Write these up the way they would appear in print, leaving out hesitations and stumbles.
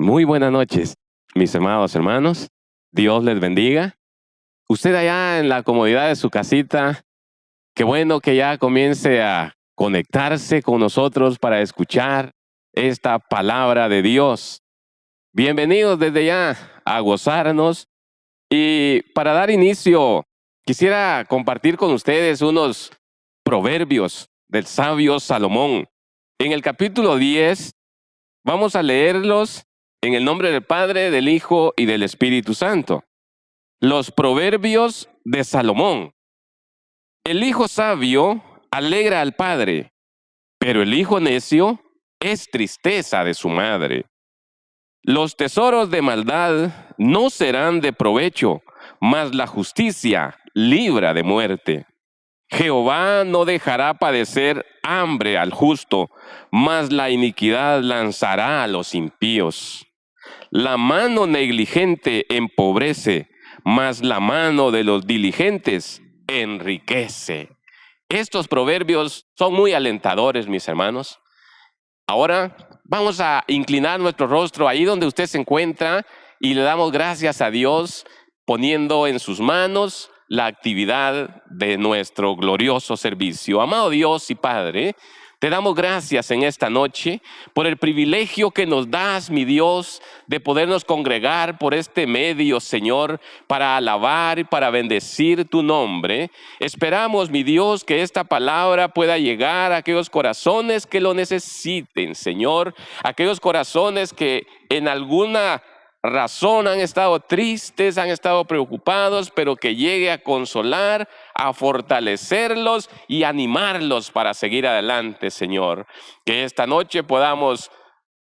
Muy buenas noches, mis amados hermanos. Dios les bendiga. Usted allá en la comodidad de su casita, qué bueno que ya comience a conectarse con nosotros para escuchar esta palabra de Dios. Bienvenidos desde ya a gozarnos. Y para dar inicio, quisiera compartir con ustedes unos proverbios del sabio Salomón. En el capítulo 10, vamos a leerlos en el nombre del Padre, del Hijo y del Espíritu Santo. Los proverbios de Salomón. El hijo sabio alegra al padre, pero el hijo necio es tristeza de su madre. Los tesoros de maldad no serán de provecho, mas la justicia libra de muerte. Jehová no dejará padecer hambre al justo, mas la iniquidad lanzará a los impíos. La mano negligente empobrece, mas la mano de los diligentes enriquece. Estos proverbios son muy alentadores, mis hermanos. Ahora vamos a inclinar nuestro rostro ahí donde usted se encuentra y le damos gracias a Dios poniendo en sus manos la actividad de nuestro glorioso servicio. Amado Dios y Padre, te damos gracias en esta noche por el privilegio que nos das, mi Dios, de podernos congregar por este medio, Señor, para alabar y para bendecir tu nombre. Esperamos, mi Dios, que esta palabra pueda llegar a aquellos corazones que lo necesiten, Señor, aquellos corazones que en alguna razón han estado tristes, han estado preocupados, pero que llegue a consolar, a fortalecerlos y animarlos para seguir adelante, Señor. Que esta noche podamos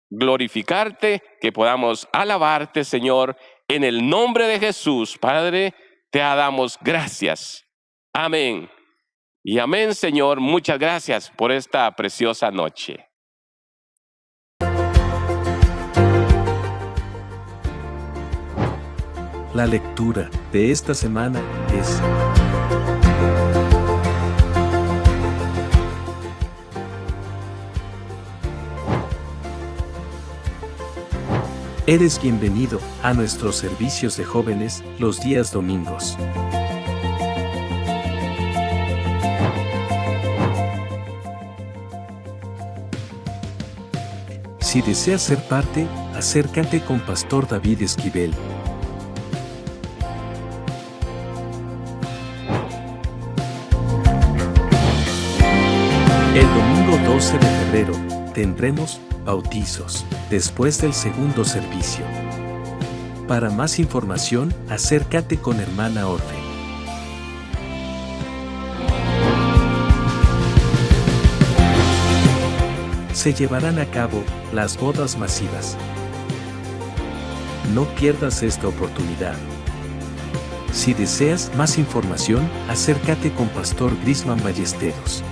glorificarte, que podamos alabarte, Señor, en el nombre de Jesús. Padre, te damos gracias. Amén. Y amén, Señor. Muchas gracias por esta preciosa noche. La lectura de esta semana es Eres bienvenido a nuestros servicios de jóvenes los días domingos. Si deseas ser parte, acércate con Pastor David Esquivel. El domingo 12 de febrero tendremos bautizos después del segundo servicio. Para más información, acércate con Hermana Orfe. Se llevarán a cabo las bodas masivas. No pierdas esta oportunidad. Si deseas más información, acércate con Pastor Grisman Ballesteros.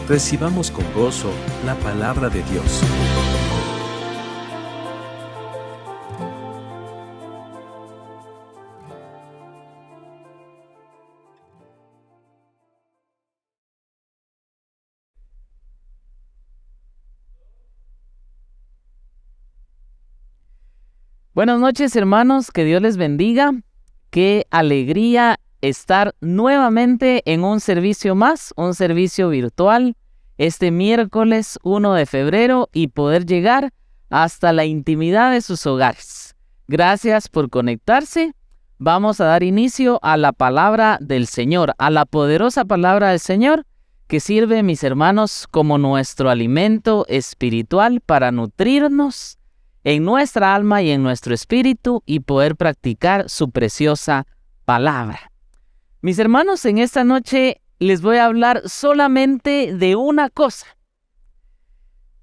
Recibamos con gozo la palabra de Dios. Buenas noches, hermanos, que Dios les bendiga. Qué alegría estar nuevamente en un servicio más, un servicio virtual, este miércoles 1 de febrero y poder llegar hasta la intimidad de sus hogares. Gracias por conectarse. Vamos a dar inicio a la palabra del Señor, a la poderosa palabra del Señor que sirve, mis hermanos, como nuestro alimento espiritual para nutrirnos en nuestra alma y en nuestro espíritu y poder practicar su preciosa palabra. Mis hermanos, en esta noche les voy a hablar solamente de una cosa,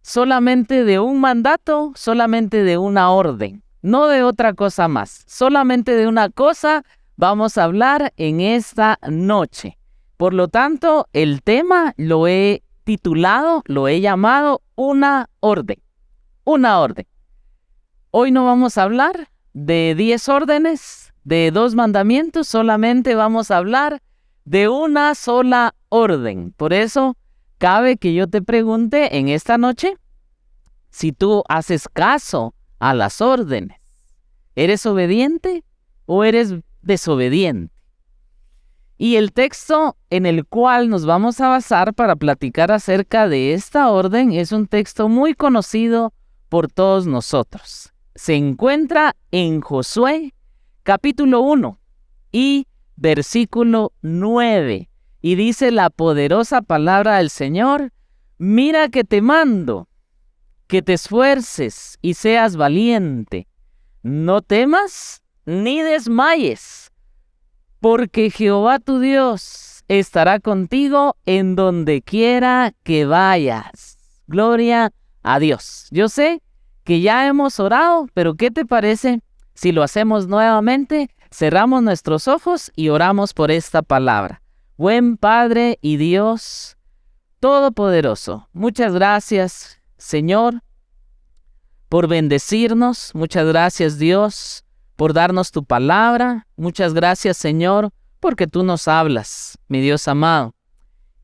solamente de un mandato, solamente de una orden, no de otra cosa más. Solamente de una cosa vamos a hablar en esta noche. Por lo tanto, el tema lo he titulado, lo he llamado una orden. Una orden. Hoy no vamos a hablar de 10 órdenes, de 2 mandamientos, solamente vamos a hablar de una sola orden. Por eso cabe que yo te pregunte en esta noche si tú haces caso a las órdenes. ¿Eres obediente o eres desobediente? Y el texto en el cual nos vamos a basar para platicar acerca de esta orden es un texto muy conocido por todos nosotros. Se encuentra en Josué, capítulo 1 y versículo 9. Y dice la poderosa palabra del Señor: mira que te mando, que te esfuerces y seas valiente. No temas ni desmayes, porque Jehová tu Dios estará contigo en donde quiera que vayas. Gloria a Dios. Yo sé que ya hemos orado, pero ¿qué te parece si lo hacemos nuevamente? Cerramos nuestros ojos y oramos por esta palabra. Buen Padre y Dios Todopoderoso, muchas gracias, Señor, por bendecirnos. Muchas gracias, Dios, por darnos tu palabra. Muchas gracias, Señor, porque tú nos hablas, mi Dios amado.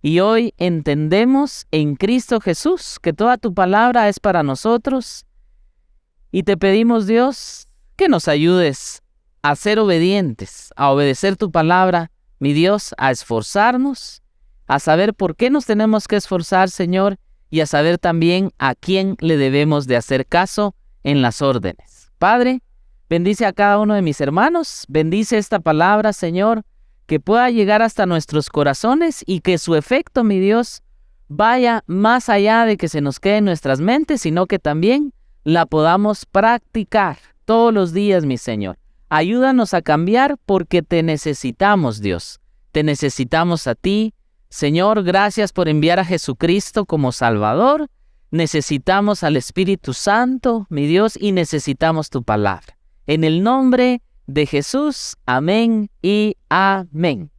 Y hoy entendemos en Cristo Jesús que toda tu palabra es para nosotros. Y te pedimos, Dios, que nos ayudes a ser obedientes, a obedecer tu palabra, mi Dios, a esforzarnos, a saber por qué nos tenemos que esforzar, Señor, y a saber también a quién le debemos de hacer caso en las órdenes. Padre, bendice a cada uno de mis hermanos, bendice esta palabra, Señor, que pueda llegar hasta nuestros corazones y que su efecto, mi Dios, vaya más allá de que se nos quede en nuestras mentes, sino que también la podamos practicar todos los días, mi Señor. Ayúdanos a cambiar porque te necesitamos, Dios. Te necesitamos a ti. Señor, gracias por enviar a Jesucristo como Salvador. Necesitamos al Espíritu Santo, mi Dios, y necesitamos tu palabra. En el nombre de Jesús, amén y amén.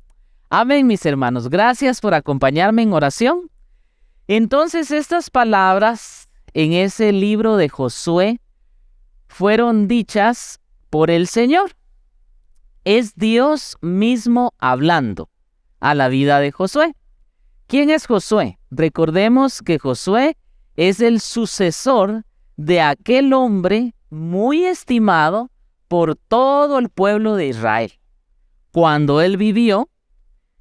Amén, mis hermanos. Gracias por acompañarme en oración. Entonces, estas palabras en ese libro de Josué fueron dichas por el Señor. Es Dios mismo hablando a la vida de Josué. ¿Quién es Josué? Recordemos que Josué es el sucesor de aquel hombre muy estimado por todo el pueblo de Israel. Cuando él vivió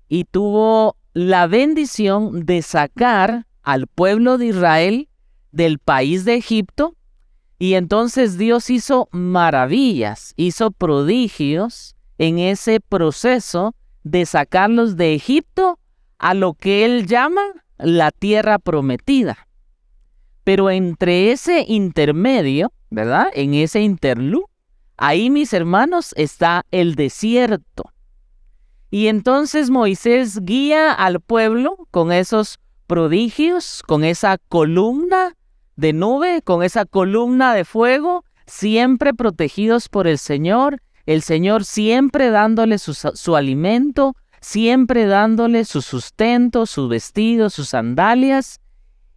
y tuvo la bendición de sacar al pueblo de Israel del país de Egipto, y entonces Dios hizo maravillas, hizo prodigios en ese proceso de sacarlos de Egipto a lo que él llama la tierra prometida. Pero entre ese intermedio, ¿verdad? En ese interludio, ahí, mis hermanos, está el desierto. Y entonces Moisés guía al pueblo con esos prodigios, con esa columna de nube, con esa columna de fuego, siempre protegidos por el Señor siempre dándole su alimento, siempre dándole su sustento, su vestido, sus sandalias,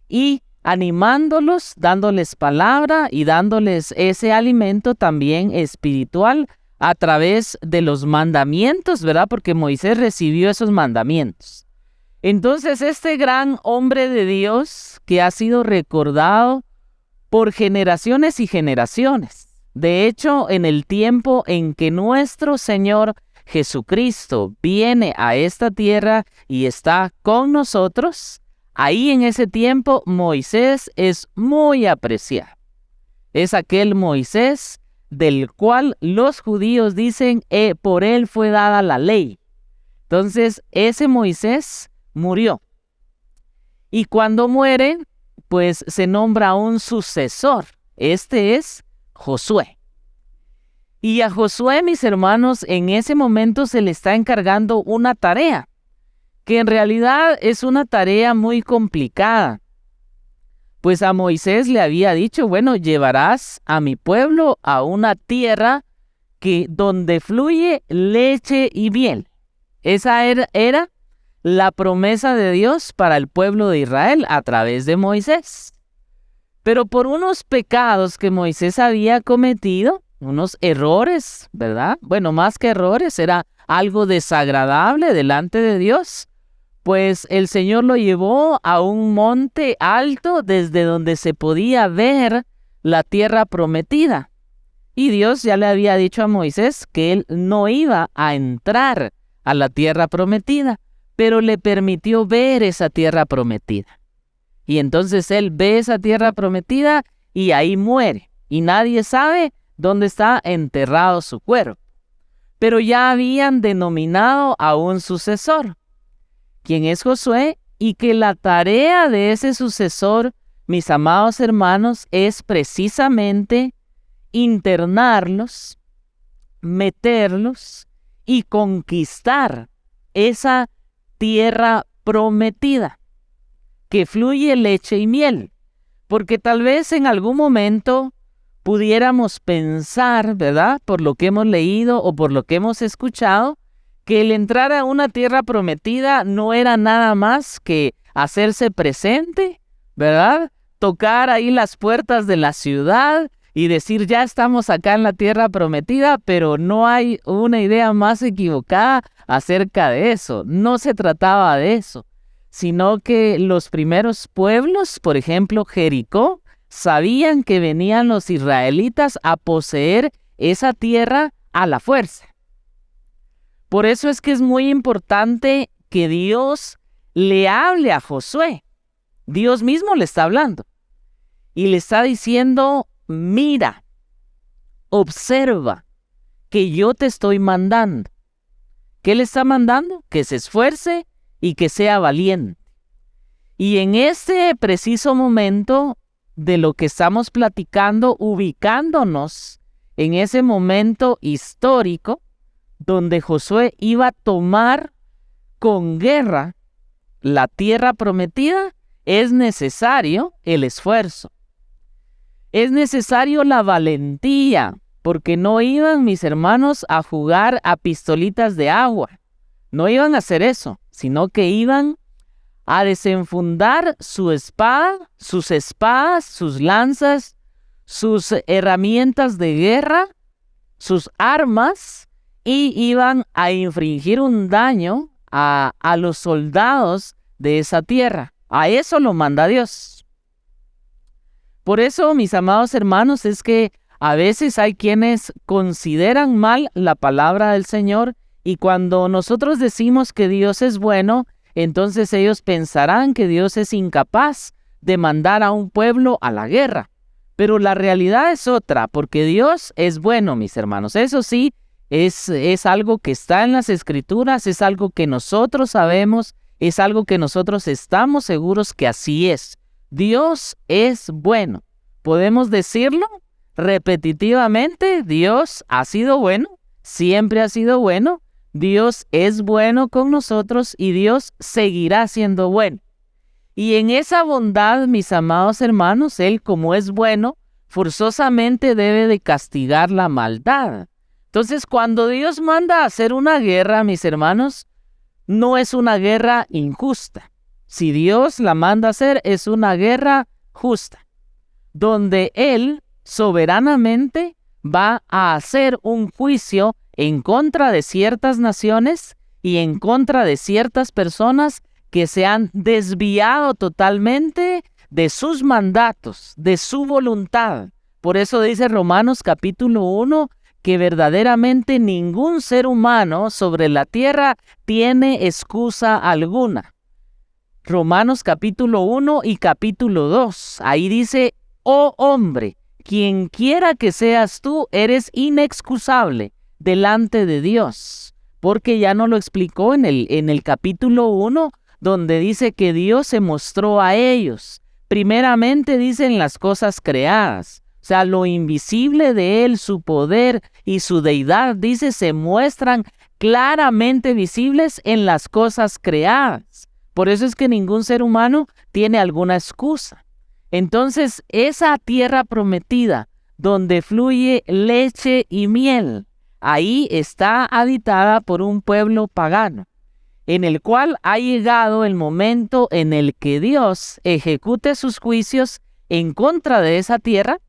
y animándolos, dándoles palabra y dándoles ese alimento también espiritual a través de los mandamientos, ¿verdad? Porque Moisés recibió esos mandamientos. Entonces, este gran hombre de Dios que ha sido recordado por generaciones y generaciones. De hecho, en el tiempo en que nuestro Señor Jesucristo viene a esta tierra y está con nosotros, ahí en ese tiempo Moisés es muy apreciado. Es aquel Moisés del cual los judíos dicen, por él fue dada la ley. Entonces, ese Moisés murió. Y cuando muere, pues se nombra un sucesor. Este es Josué. Y a Josué, mis hermanos, en ese momento se le está encargando una tarea, que en realidad es una tarea muy complicada. Pues a Moisés le había dicho, bueno, llevarás a mi pueblo a una tierra donde fluye leche y miel. Esa era la promesa de Dios para el pueblo de Israel a través de Moisés. Pero por unos pecados que Moisés había cometido, unos errores, ¿verdad? Bueno, más que errores, era algo desagradable delante de Dios. pues el Señor lo llevó a un monte alto desde donde se podía ver la tierra prometida. Y Dios ya le había dicho a Moisés que él no iba a entrar a la tierra prometida, pero le permitió ver esa tierra prometida. Y entonces él ve esa tierra prometida y ahí muere. Y nadie sabe dónde está enterrado su cuerpo. Pero ya habían denominado a un sucesor, quien es Josué, y que la tarea de ese sucesor, mis amados hermanos, es precisamente internarlos, meterlos y conquistar esa tierra prometida, que fluye leche y miel. Porque tal vez en algún momento pudiéramos pensar, ¿verdad?, por lo que hemos leído o por lo que hemos escuchado, que el entrar a una tierra prometida no era nada más que hacerse presente, ¿verdad? Tocar ahí las puertas de la ciudad y decir, ya estamos acá en la tierra prometida, pero no hay una idea más equivocada acerca de eso. No se trataba de eso, sino que los primeros pueblos, por ejemplo, Jericó, sabían que venían los israelitas a poseer esa tierra a la fuerza. Por eso es que es muy importante que Dios le hable a Josué. Dios mismo le está hablando y le está diciendo, mira, observa que yo te estoy mandando. ¿Qué le está mandando? Que se esfuerce y que sea valiente. Y en este preciso momento de lo que estamos platicando, ubicándonos en ese momento histórico donde Josué iba a tomar con guerra la tierra prometida, es necesario el esfuerzo. Es necesario la valentía, porque no iban, mis hermanos, a jugar a pistolitas de agua. No iban a hacer eso, sino que iban a desenfundar su espada, sus espadas, sus lanzas, sus herramientas de guerra, sus armas, y iban a infligir un daño a los soldados de esa tierra. A eso lo manda Dios. Por eso, mis amados hermanos, es que a veces hay quienes consideran mal la palabra del Señor, y cuando nosotros decimos que Dios es bueno, entonces ellos pensarán que Dios es incapaz de mandar a un pueblo a la guerra. Pero la realidad es otra, porque Dios es bueno, mis hermanos. Eso sí, es algo que está en las Escrituras, es algo que nosotros sabemos, es algo que nosotros estamos seguros que así es. Dios es bueno. ¿Podemos decirlo repetitivamente? Dios ha sido bueno, siempre ha sido bueno. Dios es bueno con nosotros y Dios seguirá siendo bueno. Y en esa bondad, mis amados hermanos, Él, como es bueno, forzosamente debe de castigar la maldad. Entonces, cuando Dios manda a hacer una guerra, mis hermanos, no es una guerra injusta. Si Dios la manda a hacer, es una guerra justa, donde Él soberanamente va a hacer un juicio en contra de ciertas naciones y en contra de ciertas personas que se han desviado totalmente de sus mandatos, de su voluntad. Por eso dice Romanos capítulo 1 que verdaderamente ningún ser humano sobre la tierra tiene excusa alguna. Romanos capítulo 1 y capítulo 2, ahí dice, oh hombre, quien quiera que seas tú, eres inexcusable delante de Dios, porque ya nos lo explicó en el capítulo 1, donde dice que Dios se mostró a ellos. Primeramente dicen las cosas creadas, o sea, lo invisible de Él, su poder y su deidad, dice, se muestran claramente visibles en las cosas creadas. Por eso es que ningún ser humano tiene alguna excusa. Entonces, esa tierra prometida, donde fluye leche y miel, ahí está habitada por un pueblo pagano, en el cual ha llegado el momento en el que Dios ejecute sus juicios en contra de esa tierra,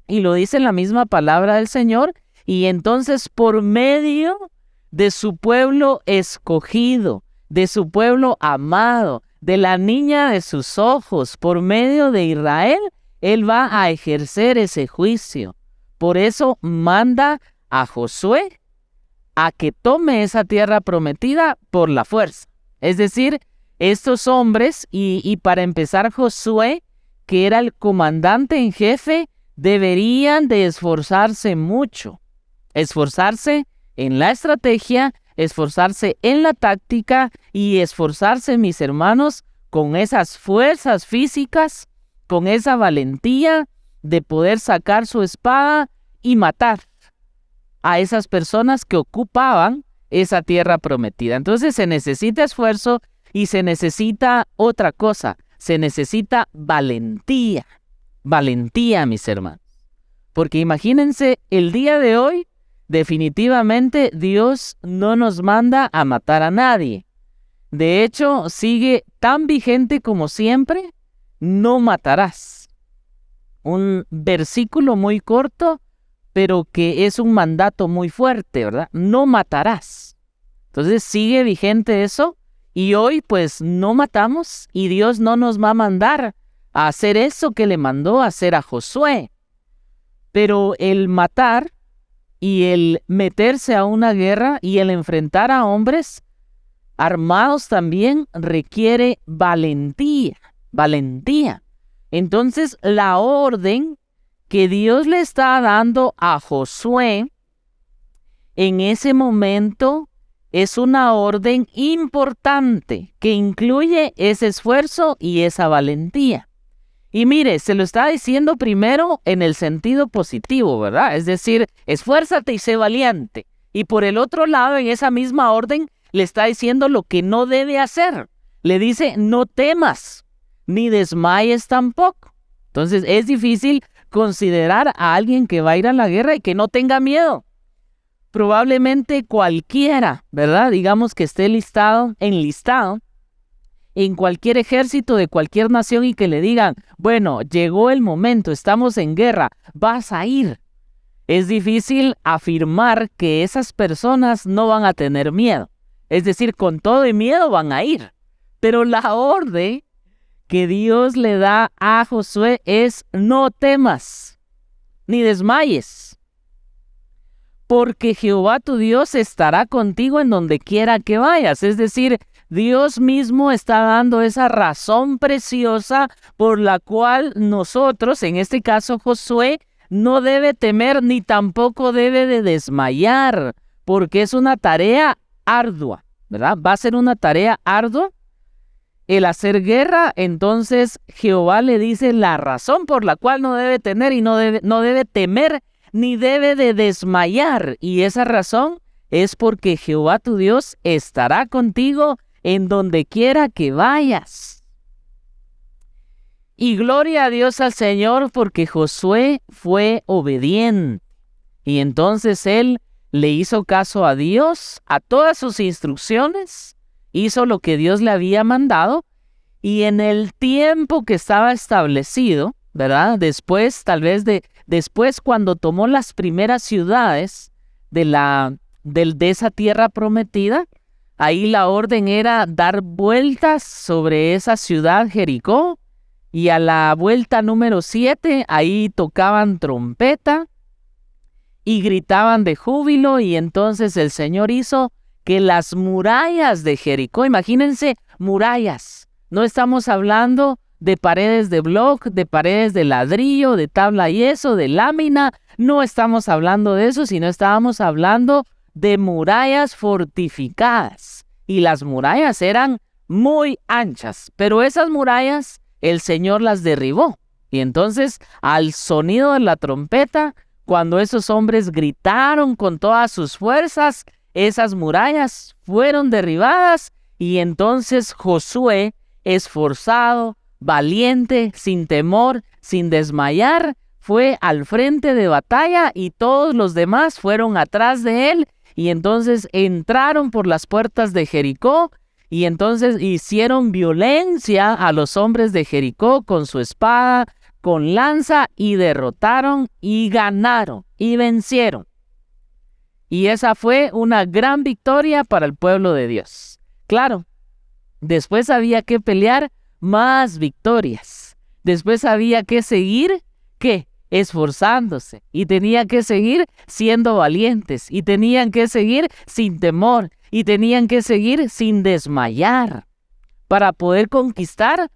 y lo dice en la misma palabra del Señor, y entonces por medio de su pueblo escogido, de su pueblo amado, de la niña de sus ojos, por medio de Israel, Él va a ejercer ese juicio. Por eso manda a Josué a que tome esa tierra prometida por la fuerza. Es decir, estos hombres, y para empezar Josué, que era el comandante en jefe, deberían de esforzarse mucho. Esforzarse en la estrategia, esforzarse en la táctica y esforzarse, mis hermanos, con esas fuerzas físicas, con esa valentía de poder sacar su espada y matar a esas personas que ocupaban esa tierra prometida. Entonces se necesita esfuerzo y se necesita otra cosa, se necesita valentía. Valentía, mis hermanos. Porque imagínense, el día de hoy, definitivamente Dios no nos manda a matar a nadie. De hecho, sigue tan vigente como siempre, no matarás. Un versículo muy corto, pero que es un mandato muy fuerte, ¿verdad? No matarás. Entonces sigue vigente eso, y hoy pues no matamos, y Dios no nos va a mandar a hacer eso que le mandó a hacer a Josué. Pero el matar y el meterse a una guerra y el enfrentar a hombres armados también requiere valentía, valentía. Entonces la orden que Dios le está dando a Josué en ese momento es una orden importante que incluye ese esfuerzo y esa valentía. Y mire, se lo está diciendo primero en el sentido positivo, ¿verdad? Es decir, esfuérzate y sé valiente. Y por el otro lado, en esa misma orden, le está diciendo lo que no debe hacer. Le dice, no temas, ni desmayes tampoco. Entonces, es difícil considerar a alguien que va a ir a la guerra y que no tenga miedo. Probablemente cualquiera, ¿verdad? Digamos que esté enlistado en cualquier ejército de cualquier nación y que le digan, bueno, llegó el momento, estamos en guerra, vas a ir. Es difícil afirmar que esas personas no van a tener miedo. Es decir, con todo y miedo van a ir. Pero la orden que Dios le da a Josué es no temas, ni desmayes, porque Jehová tu Dios estará contigo en donde quiera que vayas. Es decir, Dios mismo está dando esa razón preciosa por la cual nosotros, en este caso Josué, no debe temer ni tampoco debe de desmayar, porque es una tarea ardua, ¿verdad? Va a ser una tarea ardua el hacer guerra. Entonces Jehová le dice la razón por la cual no debe tener y no debe temer ni debe de desmayar. Y esa razón es porque Jehová tu Dios estará contigo en donde quiera que vayas. Y gloria a Dios al Señor, porque Josué fue obediente. Y entonces él le hizo caso a Dios, a todas sus instrucciones, hizo lo que Dios le había mandado, y en el tiempo que estaba establecido, ¿verdad? Después, después cuando tomó las primeras ciudades de esa tierra prometida, ahí la orden era dar vueltas sobre esa ciudad Jericó, y a la vuelta número 7, ahí tocaban trompeta y gritaban de júbilo, y entonces el Señor hizo que las murallas de Jericó, imagínense, murallas, no estamos hablando de paredes de bloc, de paredes de ladrillo, de tabla y yeso, de lámina, no estamos hablando de eso, sino estábamos hablando de murallas fortificadas. Y las murallas eran muy anchas, pero esas murallas el Señor las derribó. Y entonces, al sonido de la trompeta, cuando esos hombres gritaron con todas sus fuerzas, esas murallas fueron derribadas. Y entonces Josué, esforzado, valiente, sin temor, sin desmayar, fue al frente de batalla, y todos los demás fueron atrás de él. Y entonces entraron por las puertas de Jericó, y entonces hicieron violencia a los hombres de Jericó con su espada, con lanza, y derrotaron y ganaron y vencieron. Y esa fue una gran victoria para el pueblo de Dios. Claro, Después había que pelear más victorias. Después había que seguir, ¿qué? Esforzándose. Y tenía que seguir siendo valientes. Y tenían que seguir sin temor. Y tenían que seguir sin desmayar. Para poder conquistar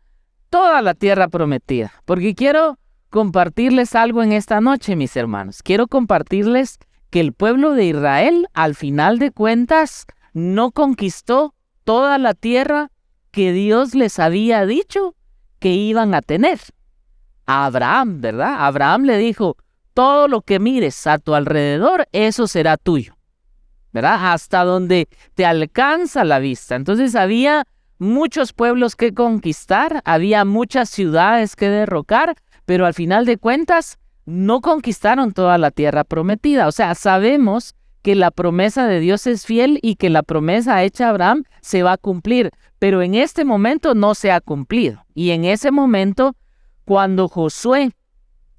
toda la tierra prometida. Porque quiero compartirles algo en esta noche, mis hermanos. Quiero compartirles que el pueblo de Israel, al final de cuentas, no conquistó toda la tierra que Dios les había dicho que iban a tener. A Abraham, ¿verdad? Abraham le dijo, todo lo que mires a tu alrededor, eso será tuyo, ¿verdad? Hasta donde te alcanza la vista. Entonces había muchos pueblos que conquistar, había muchas ciudades que derrocar, pero al final de cuentas no conquistaron toda la tierra prometida. O sea, sabemos que la promesa de Dios es fiel y que la promesa hecha a Abraham se va a cumplir, pero en este momento no se ha cumplido. Y en ese momento, cuando Josué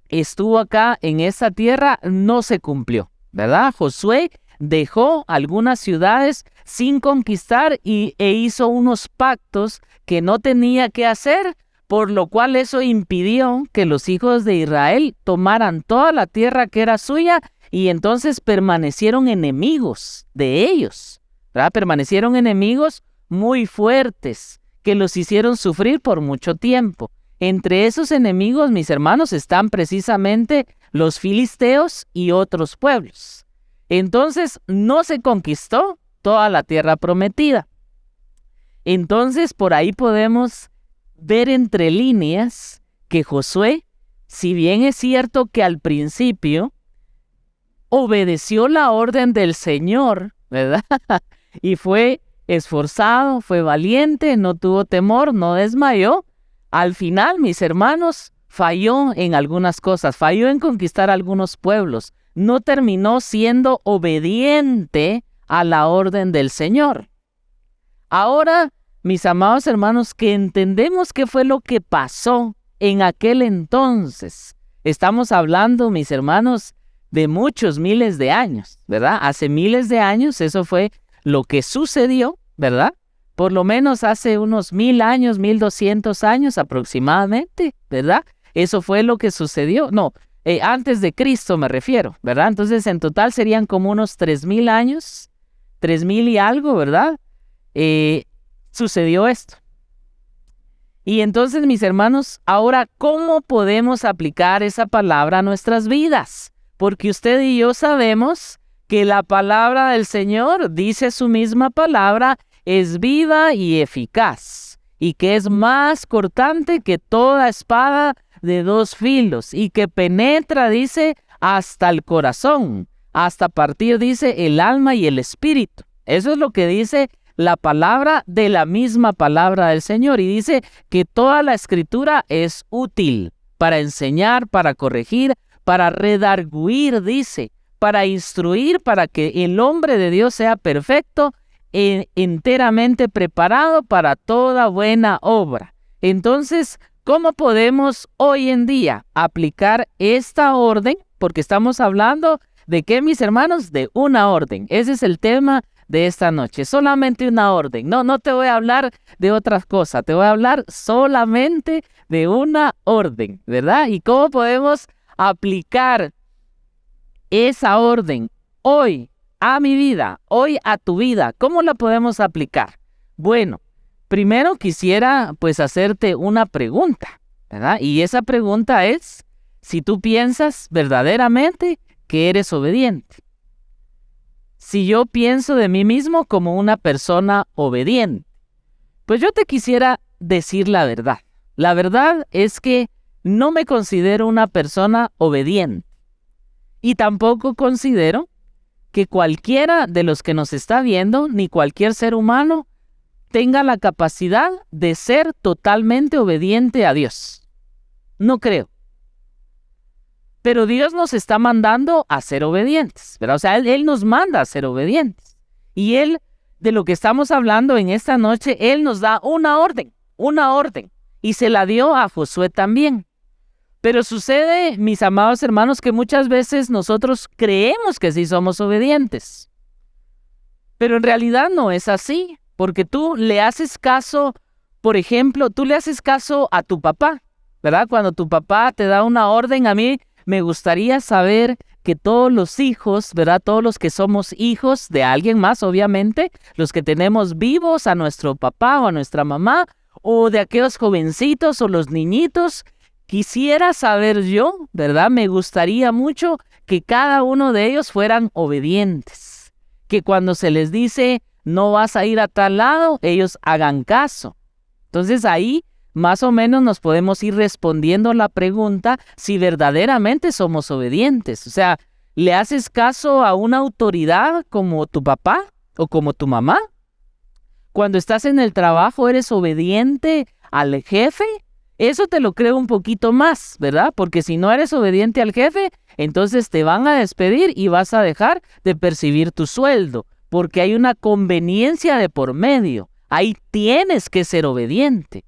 estuvo acá en esa tierra, no se cumplió, ¿verdad? Josué dejó algunas ciudades sin conquistar e hizo unos pactos que no tenía que hacer, por lo cual eso impidió que los hijos de Israel tomaran toda la tierra que era suya y entonces permanecieron enemigos de ellos, ¿verdad? Permanecieron enemigos muy fuertes que los hicieron sufrir por mucho tiempo. Entre esos enemigos, mis hermanos, están precisamente los filisteos y otros pueblos. Entonces, no se conquistó toda la tierra prometida. Entonces, por ahí podemos ver entre líneas que Josué, si bien es cierto que al principio obedeció la orden del Señor, ¿verdad? Y fue esforzado, fue valiente, no tuvo temor, no desmayó. Al final, mis hermanos, falló en algunas cosas, falló en conquistar algunos pueblos. No terminó siendo obediente a la orden del Señor. Ahora, mis amados hermanos, que entendemos qué fue lo que pasó en aquel entonces. Estamos hablando, mis hermanos, de muchos miles de años, ¿verdad? Hace miles de años eso fue lo que sucedió, ¿verdad? Por lo menos hace unos 1000 años, 1200 años aproximadamente, ¿verdad? Eso fue lo que sucedió. No, antes de Cristo me refiero, ¿verdad? Entonces en total serían como unos 3000 años, 3000 y algo, ¿verdad? Sucedió esto. Y entonces, mis hermanos, ahora, ¿cómo podemos aplicar esa palabra a nuestras vidas? Porque usted y yo sabemos que la palabra del Señor, dice su misma palabra, es viva y eficaz, y que es más cortante que toda espada de 2 filos, y que penetra, dice, hasta el corazón, hasta partir, dice, el alma y el espíritu. Eso es lo que dice la palabra de la misma palabra del Señor, y dice que toda la Escritura es útil para enseñar, para corregir, para redarguir, dice, para instruir, para que el hombre de Dios sea perfecto, enteramente preparado para toda buena obra. Entonces, ¿cómo podemos hoy en día aplicar esta orden? Porque estamos hablando de qué, mis hermanos, de una orden. Ese es el tema de esta noche, solamente una orden. No te voy a hablar de otras cosas, te voy a hablar solamente de una orden, ¿verdad? ¿Y cómo podemos aplicar esa orden hoy a mi vida, hoy a tu vida? ¿Cómo la podemos aplicar? Bueno, primero quisiera pues hacerte una pregunta, ¿verdad? Y esa pregunta es si tú piensas verdaderamente que eres obediente. Si yo pienso de mí mismo como una persona obediente, pues yo te quisiera decir la verdad. La verdad es que no me considero una persona obediente y tampoco considero que cualquiera de los que nos está viendo, ni cualquier ser humano, tenga la capacidad de ser totalmente obediente a Dios. No creo. Pero Dios nos está mandando a ser obedientes, ¿verdad? O sea, Él nos manda a ser obedientes. Y Él, de lo que estamos hablando en esta noche, Él nos da una orden. Y se la dio a Josué también. Pero sucede, mis amados hermanos, que muchas veces nosotros creemos que sí somos obedientes. Pero en realidad no es así. porque tú le haces caso, por ejemplo, tú le haces caso a tu papá, ¿verdad? Cuando tu papá te da una orden, a mí me gustaría saber que todos los hijos, ¿verdad? Todos los que somos hijos de alguien más, obviamente, los que tenemos vivos a nuestro papá o a nuestra mamá, o de aquellos jovencitos o los niñitos, quisiera saber yo, ¿verdad? Me gustaría mucho que cada uno de ellos fueran obedientes, que cuando se les dice no vas a ir a tal lado, ellos hagan caso. Entonces ahí más o menos nos podemos ir respondiendo la pregunta si verdaderamente somos obedientes. O sea, ¿le haces caso a una autoridad como tu papá o como tu mamá? Cuando estás en el trabajo, ¿eres obediente al jefe? Eso te lo creo un poquito más, ¿verdad? Porque si no eres obediente al jefe, entonces te van a despedir y vas a dejar de percibir tu sueldo, porque hay una conveniencia de por medio. Ahí tienes que ser obediente.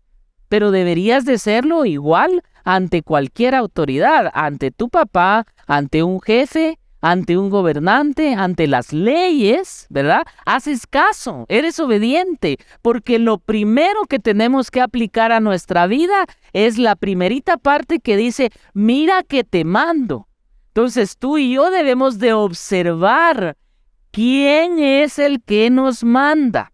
Pero deberías de serlo igual ante cualquier autoridad, ante tu papá, ante un jefe, ante un gobernante, ante las leyes, ¿verdad? Haces caso, eres obediente, porque lo primero que tenemos que aplicar a nuestra vida es la primerita parte que dice, mira que te mando. Entonces tú y yo debemos de observar quién es el que nos manda.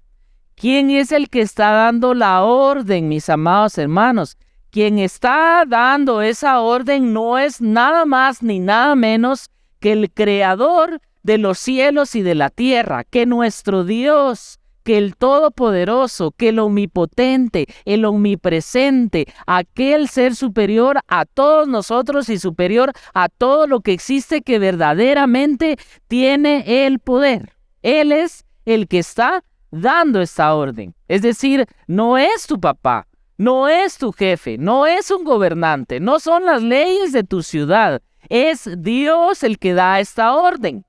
¿Quién es el que está dando la orden, mis amados hermanos? Quien está dando esa orden no es nada más ni nada menos que el creador de los cielos y de la tierra, que nuestro Dios, que el Todopoderoso, que el Omnipotente, el Omnipresente, aquel ser superior a todos nosotros y superior a todo lo que existe, que verdaderamente tiene el poder. Él es el que está dando esta orden. Es decir, no es tu papá, no es tu jefe, no es un gobernante, no son las leyes de tu ciudad, es Dios el que da esta orden.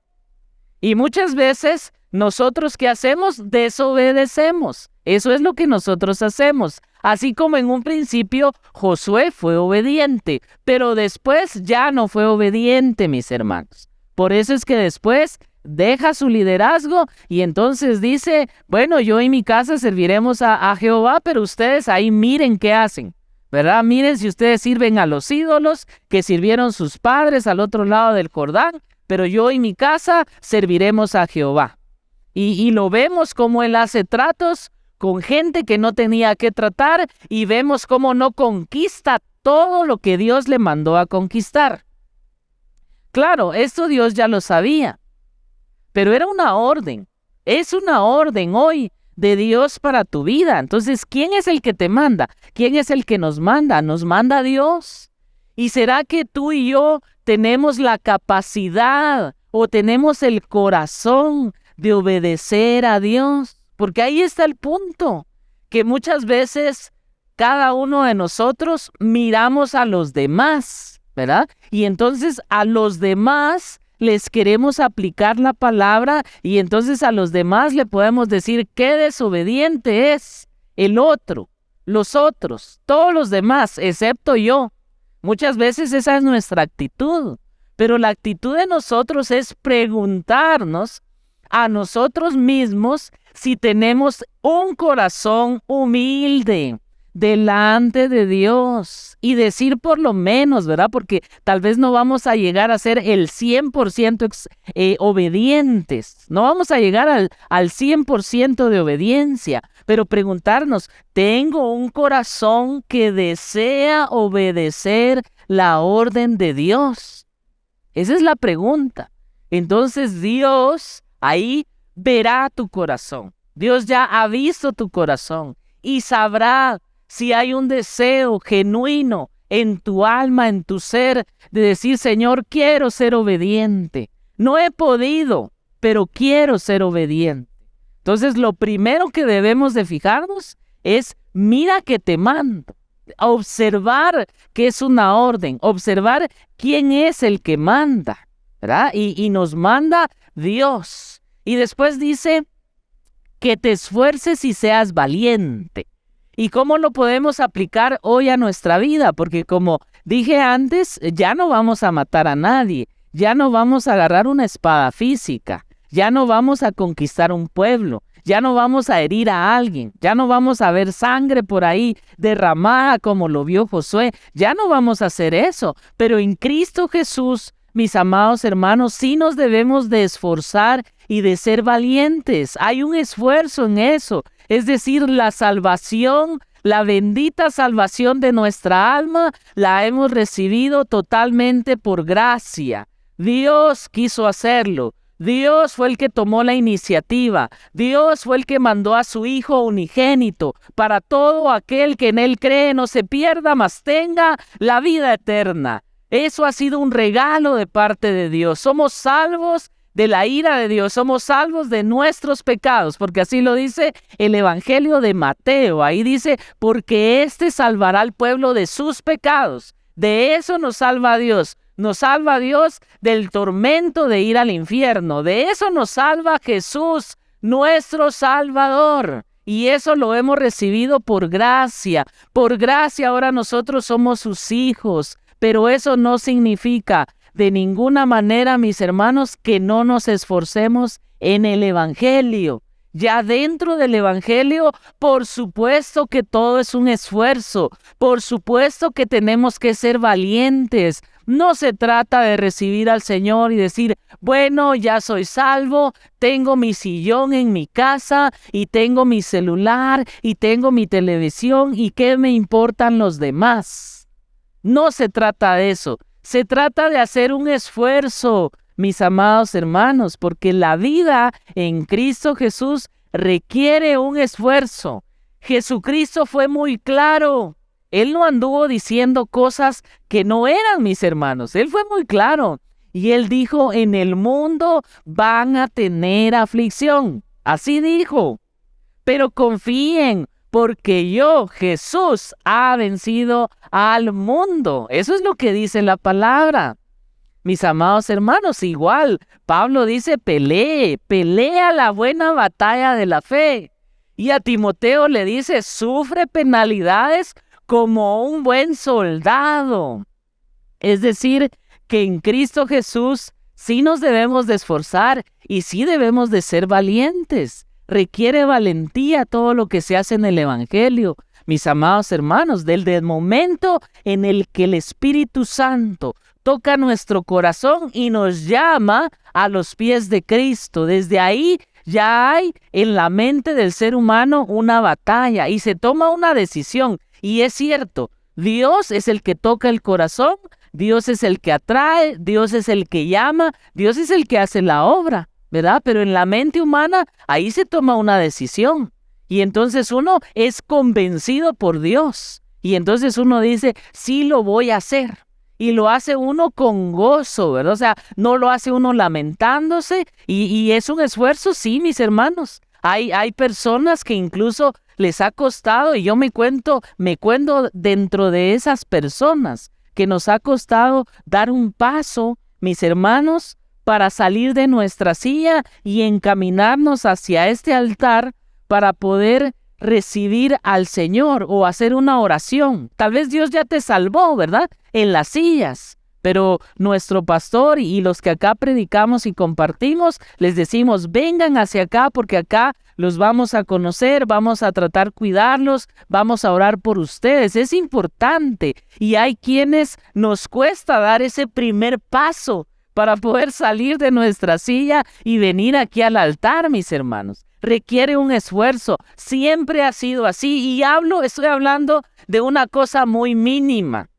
Y muchas veces nosotros, ¿qué hacemos? Desobedecemos. Eso es lo que nosotros hacemos. Así como en un principio Josué fue obediente, pero después ya no fue obediente, mis hermanos. Por eso es que después deja su liderazgo y entonces dice, bueno, yo y mi casa serviremos a Jehová, pero ustedes ahí miren qué hacen, ¿verdad? Miren si ustedes sirven a los ídolos que sirvieron sus padres al otro lado del Jordán, pero yo y mi casa serviremos a Jehová. Y lo vemos como él hace tratos con gente que no tenía que tratar y vemos cómo no conquista todo lo que Dios le mandó a conquistar. Claro, esto Dios ya lo sabía. Pero era una orden, es una orden hoy de Dios para tu vida. Entonces, ¿quién es el que te manda? ¿Quién es el que nos manda? Nos manda Dios. ¿Y será que tú y yo tenemos la capacidad o tenemos el corazón de obedecer a Dios? Porque ahí está el punto, que muchas veces cada uno de nosotros miramos a los demás, ¿verdad? Y entonces a los demás les queremos aplicar la palabra y entonces a los demás le podemos decir qué desobediente es el otro, los otros, todos los demás, excepto yo. Muchas veces esa es nuestra actitud, pero la actitud de nosotros es preguntarnos a nosotros mismos si tenemos un corazón humilde delante de Dios y decir por lo menos, ¿verdad? Porque tal vez no vamos a llegar a ser el 100% obedientes, no vamos a llegar al 100% de obediencia, pero preguntarnos, ¿tengo un corazón que desea obedecer la orden de Dios? Esa es la pregunta. Entonces Dios ahí verá tu corazón. Dios ya ha visto tu corazón y sabrá si hay un deseo genuino en tu alma, en tu ser, de decir, Señor, quiero ser obediente. No he podido, pero quiero ser obediente. Entonces, lo primero que debemos de fijarnos es, mira que te mando. Observar que es una orden, observar quién es el que manda, ¿verdad? Y nos manda Dios. Y después dice que te esfuerces y seas valiente. ¿Y cómo lo podemos aplicar hoy a nuestra vida? Porque como dije antes, ya no vamos a matar a nadie, ya no vamos a agarrar una espada física, ya no vamos a conquistar un pueblo, ya no vamos a herir a alguien, ya no vamos a ver sangre por ahí derramada como lo vio Josué, ya no vamos a hacer eso. Pero en Cristo Jesús, mis amados hermanos, sí nos debemos de esforzar y de ser valientes. Hay un esfuerzo en eso, es decir, la salvación, la bendita salvación de nuestra alma, la hemos recibido totalmente por gracia. Dios quiso hacerlo. Dios fue el que tomó la iniciativa. Dios fue el que mandó a su Hijo unigénito para todo aquel que en Él cree no se pierda, mas tenga la vida eterna. Eso ha sido un regalo de parte de Dios. Somos salvos de la ira de Dios, somos salvos de nuestros pecados, porque así lo dice el Evangelio de Mateo. Ahí dice, porque éste salvará al pueblo de sus pecados. De eso nos salva Dios. Nos salva Dios del tormento de ir al infierno. De eso nos salva Jesús, nuestro Salvador. Y eso lo hemos recibido por gracia. Por gracia ahora nosotros somos sus hijos. Pero eso no significa de ninguna manera, mis hermanos, que no nos esforcemos en el Evangelio. Ya dentro del Evangelio, por supuesto que todo es un esfuerzo. Por supuesto que tenemos que ser valientes. No se trata de recibir al Señor y decir, bueno, ya soy salvo, tengo mi sillón en mi casa y tengo mi celular y tengo mi televisión y ¿qué me importan los demás? No se trata de eso. Se trata de hacer un esfuerzo, mis amados hermanos, porque la vida en Cristo Jesús requiere un esfuerzo. Jesucristo fue muy claro. Él no anduvo diciendo cosas que no eran, mis hermanos. Él fue muy claro. Y Él dijo, en el mundo van a tener aflicción. Así dijo. Pero confíen, porque yo, Jesús, ha vencido al mundo. Eso es lo que dice la palabra. Mis amados hermanos, igual, Pablo dice, pelea la buena batalla de la fe. Y a Timoteo le dice, sufre penalidades como un buen soldado. Es decir, que en Cristo Jesús sí nos debemos de esforzar y sí debemos de ser valientes. Requiere valentía todo lo que se hace en el Evangelio. Mis amados hermanos, desde el momento en el que el Espíritu Santo toca nuestro corazón y nos llama a los pies de Cristo, desde ahí ya hay en la mente del ser humano una batalla y se toma una decisión. Y es cierto, Dios es el que toca el corazón, Dios es el que atrae, Dios es el que llama, Dios es el que hace la obra, ¿verdad? Pero en la mente humana, ahí se toma una decisión. Y entonces uno es convencido por Dios. Y entonces uno dice, sí lo voy a hacer. Y lo hace uno con gozo, ¿verdad? O sea, no lo hace uno lamentándose. Y es un esfuerzo, sí, mis hermanos. Hay personas que incluso les ha costado, y yo me cuento dentro de esas personas, que nos ha costado dar un paso, mis hermanos, para salir de nuestra silla y encaminarnos hacia este altar para poder recibir al Señor o hacer una oración. Tal vez Dios ya te salvó, ¿verdad? En las sillas. Pero nuestro pastor y los que acá predicamos y compartimos, les decimos, vengan hacia acá porque acá los vamos a conocer, vamos a tratar cuidarlos, vamos a orar por ustedes. Es importante y hay quienes nos cuesta dar ese primer paso para poder salir de nuestra silla y venir aquí al altar, mis hermanos. Requiere un esfuerzo, siempre ha sido así y estoy hablando de una cosa muy mínima.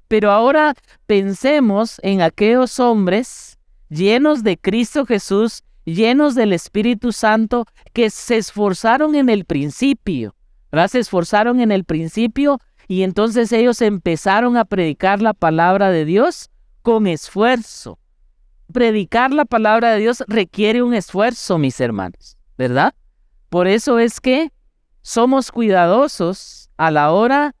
Pero ahora pensemos en aquellos hombres llenos de Cristo Jesús, llenos del Espíritu Santo, que se esforzaron en el principio, ¿verdad? Se esforzaron en el principio y entonces ellos empezaron a predicar la palabra de Dios con esfuerzo. Predicar la palabra de Dios requiere un esfuerzo, mis hermanos, ¿verdad? Por eso es que somos cuidadosos a la hora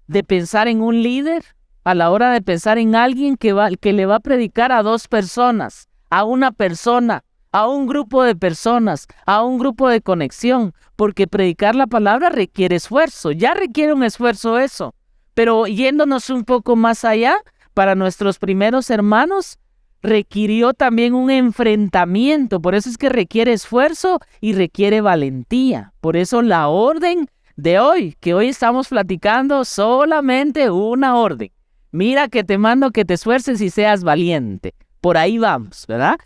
de pensar en un líder, a la hora de pensar en alguien que le va a predicar a dos personas, a una persona, a un grupo de personas, a un grupo de conexión, porque predicar la palabra requiere esfuerzo, ya requiere un esfuerzo eso. Pero yéndonos un poco más allá, para nuestros primeros hermanos, requirió también un enfrentamiento. Por eso es que requiere esfuerzo y requiere valentía. Por eso la orden de hoy, que hoy estamos platicando, solamente una orden. Mira que te mando que te esfuerces y seas valiente. Por ahí vamos, ¿verdad?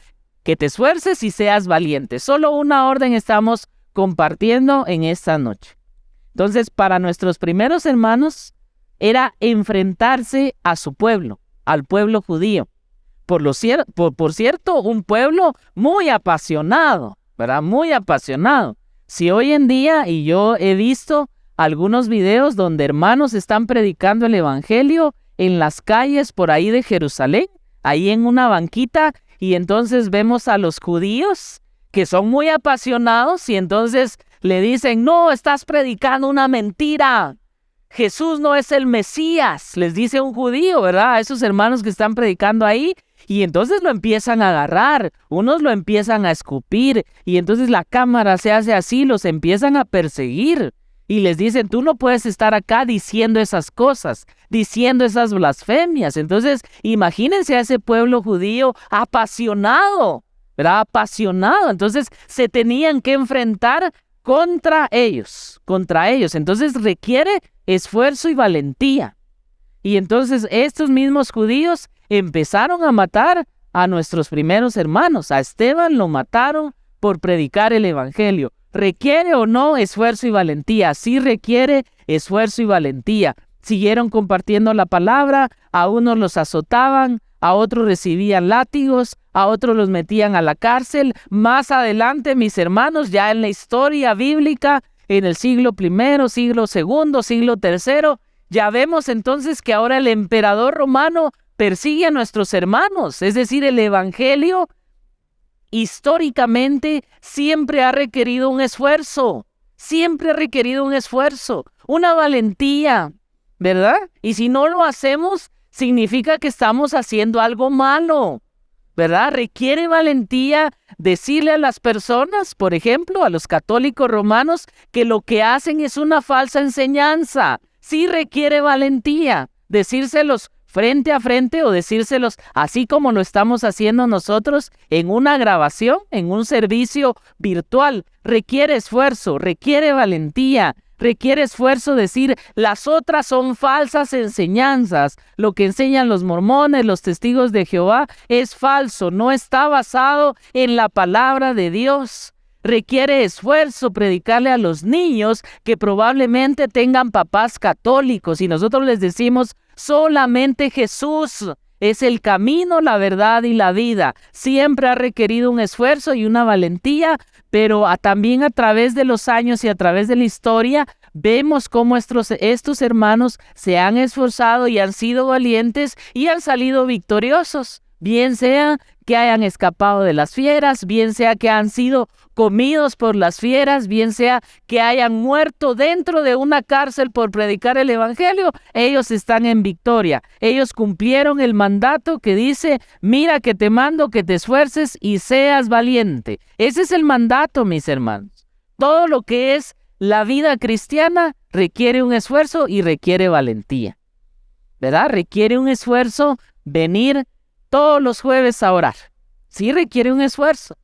Que te esfuerces y seas valiente. Solo una orden estamos compartiendo en esta noche. Entonces, para nuestros primeros hermanos, era enfrentarse a su pueblo, al pueblo judío. Por cierto, un pueblo muy apasionado, ¿verdad? Muy apasionado. Si hoy en día, y yo he visto algunos videos donde hermanos están predicando el evangelio en las calles por ahí de Jerusalén, ahí en una banquita, y entonces vemos a los judíos que son muy apasionados y entonces le dicen, no, estás predicando una mentira. Jesús no es el Mesías, les dice un judío, ¿verdad? A esos hermanos que están predicando ahí. Y entonces lo empiezan a agarrar, unos lo empiezan a escupir y entonces la cámara se hace así, los empiezan a perseguir y les dicen, tú no puedes estar acá diciendo esas cosas, diciendo esas blasfemias. Entonces imagínense a ese pueblo judío apasionado, ¿verdad? Apasionado. Entonces se tenían que enfrentar contra ellos. Entonces requiere esfuerzo y valentía. Y entonces estos mismos judíos empezaron a matar a nuestros primeros hermanos. A Esteban lo mataron por predicar el evangelio. ¿Requiere o no esfuerzo y valentía? Sí requiere esfuerzo y valentía. Siguieron compartiendo la palabra, a unos los azotaban, a otros recibían látigos, a otros los metían a la cárcel. Más adelante, mis hermanos, ya en la historia bíblica, en el siglo I, siglo II, siglo III, ya vemos entonces que ahora el emperador romano persigue a nuestros hermanos. Es decir, el evangelio históricamente siempre ha requerido un esfuerzo, una valentía, ¿verdad? Y si no lo hacemos, significa que estamos haciendo algo malo, ¿verdad? Requiere valentía decirle a las personas, por ejemplo, a los católicos romanos, que lo que hacen es una falsa enseñanza. Sí requiere valentía decírselos frente a frente o decírselos así como lo estamos haciendo nosotros en una grabación, en un servicio virtual. Requiere esfuerzo, requiere valentía, requiere esfuerzo decir las otras son falsas enseñanzas. Lo que enseñan los mormones, los testigos de Jehová es falso, no está basado en la palabra de Dios. Requiere esfuerzo predicarle a los niños que probablemente tengan papás católicos y nosotros les decimos solamente Jesús es el camino, la verdad y la vida. Siempre ha requerido un esfuerzo y una valentía, pero también a través de los años y a través de la historia vemos cómo estos hermanos se han esforzado y han sido valientes y han salido victoriosos. Bien sea que hayan escapado de las fieras, bien sea que han sido comidos por las fieras, bien sea que hayan muerto dentro de una cárcel por predicar el evangelio, ellos están en victoria. Ellos cumplieron el mandato que dice, mira que te mando que te esfuerces y seas valiente. Ese es el mandato, mis hermanos. Todo lo que es la vida cristiana requiere un esfuerzo y requiere valentía, ¿verdad? Requiere un esfuerzo venir todos los jueves a orar. Sí requiere un esfuerzo.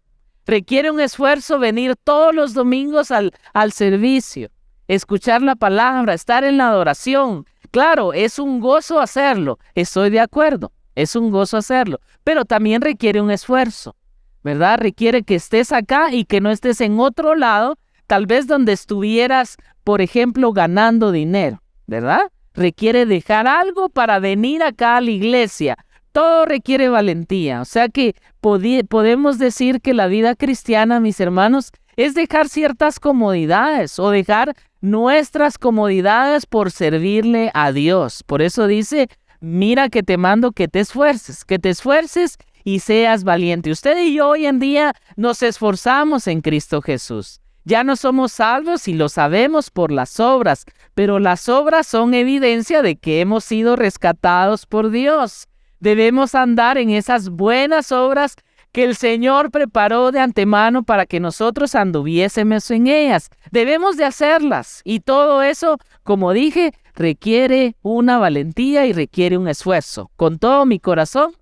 Requiere un esfuerzo venir todos los domingos al servicio, escuchar la palabra, estar en la adoración. Claro, es un gozo hacerlo, estoy de acuerdo, es un gozo hacerlo, pero también requiere un esfuerzo, ¿verdad? Requiere que estés acá y que no estés en otro lado, tal vez donde estuvieras, por ejemplo, ganando dinero, ¿verdad? Requiere dejar algo para venir acá a la iglesia. Todo requiere valentía, o sea que podemos decir que la vida cristiana, mis hermanos, es dejar ciertas comodidades o dejar nuestras comodidades por servirle a Dios. Por eso dice, mira que te mando que te esfuerces y seas valiente. Usted y yo hoy en día nos esforzamos en Cristo Jesús. Ya no somos salvos y lo sabemos por las obras, pero las obras son evidencia de que hemos sido rescatados por Dios. Debemos andar en esas buenas obras que el Señor preparó de antemano para que nosotros anduviésemos en ellas. Debemos de hacerlas y todo eso, como dije, requiere una valentía y requiere un esfuerzo. Con todo mi corazón,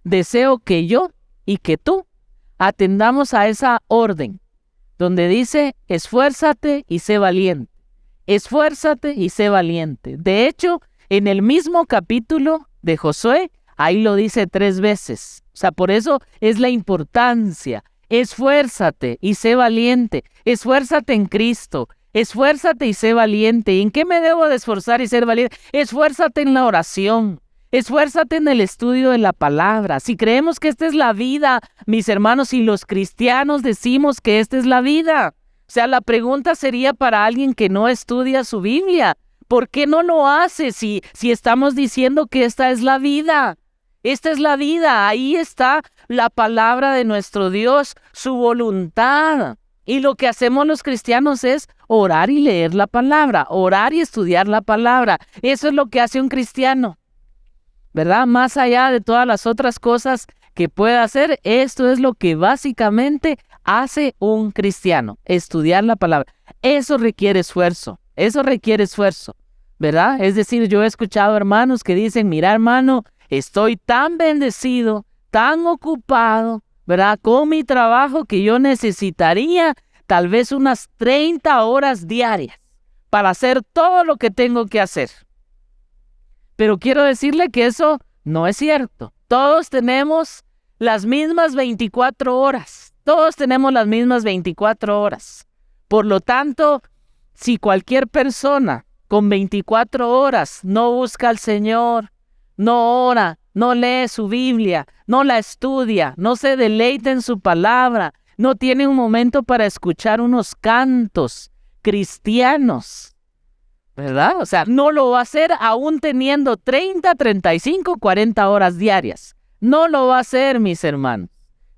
deseo que yo y que tú atendamos a esa orden, donde dice, esfuérzate y sé valiente. Esfuérzate y sé valiente. De hecho, en el mismo capítulo de Josué, ahí lo dice 3 veces. O sea, por eso es la importancia. Esfuérzate y sé valiente. Esfuérzate en Cristo. Esfuérzate y sé valiente. ¿Y en qué me debo de esforzar y ser valiente? Esfuérzate en la oración. Esfuérzate en el estudio de la palabra. Si creemos que esta es la vida, mis hermanos, y los cristianos decimos que esta es la vida. O sea, la pregunta sería para alguien que no estudia su Biblia. ¿Por qué no lo hace si estamos diciendo que esta es la vida? Esta es la vida. Ahí está la palabra de nuestro Dios, su voluntad. Y lo que hacemos los cristianos es orar y leer la palabra, orar y estudiar la palabra. Eso es lo que hace un cristiano, ¿verdad? Más allá de todas las otras cosas que pueda hacer, esto es lo que básicamente hace un cristiano, estudiar la palabra. Eso requiere esfuerzo, ¿verdad? Es decir, yo he escuchado hermanos que dicen, mira hermano, estoy tan bendecido, tan ocupado, ¿verdad? Con mi trabajo que yo necesitaría tal vez unas 30 horas diarias para hacer todo lo que tengo que hacer. Pero quiero decirle que eso no es cierto. Todos tenemos las mismas 24 horas. Todos tenemos las mismas 24 horas. Por lo tanto, si cualquier persona con 24 horas no busca al Señor, no ora, no lee su Biblia, no la estudia, no se deleita en su palabra, no tiene un momento para escuchar unos cantos cristianos, ¿verdad? O sea, no lo va a hacer aún teniendo 30, 35, 40 horas diarias. No lo va a hacer, mis hermanos.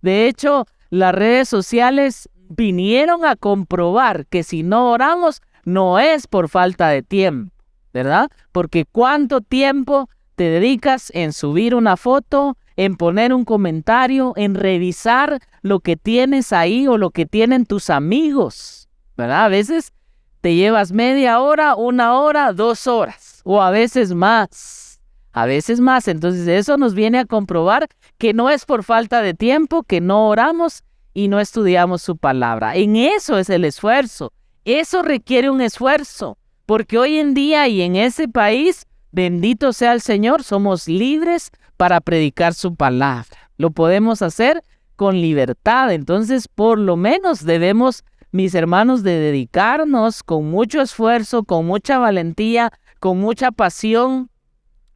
De hecho, las redes sociales vinieron a comprobar que si no oramos, no es por falta de tiempo, ¿verdad? Porque ¿cuánto tiempo te dedicas en subir una foto, en poner un comentario, en revisar lo que tienes ahí o lo que tienen tus amigos, ¿verdad? A veces te llevas media hora, 1 hora, 2 horas, o a veces más. Entonces eso nos viene a comprobar que no es por falta de tiempo, que no oramos y no estudiamos su palabra. En eso es el esfuerzo. Eso requiere un esfuerzo, porque hoy en día y en ese país, bendito sea el Señor, somos libres para predicar su palabra. Lo podemos hacer con libertad. Entonces, por lo menos debemos, mis hermanos, de dedicarnos con mucho esfuerzo, con mucha valentía, con mucha pasión,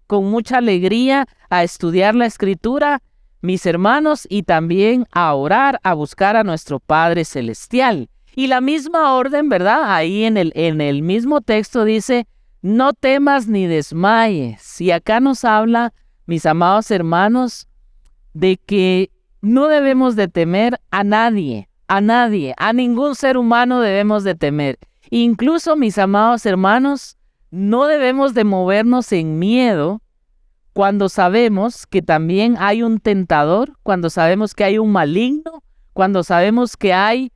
con mucha alegría a estudiar la Escritura, mis hermanos, y también a orar, a buscar a nuestro Padre Celestial. Y la misma orden, ¿verdad? Ahí en el mismo texto dice, no temas ni desmayes. Y acá nos habla, mis amados hermanos, de que no debemos de temer a nadie, a ningún ser humano debemos de temer. Incluso, mis amados hermanos, no debemos de movernos en miedo cuando sabemos que también hay un tentador, cuando sabemos que hay un maligno, cuando sabemos que hay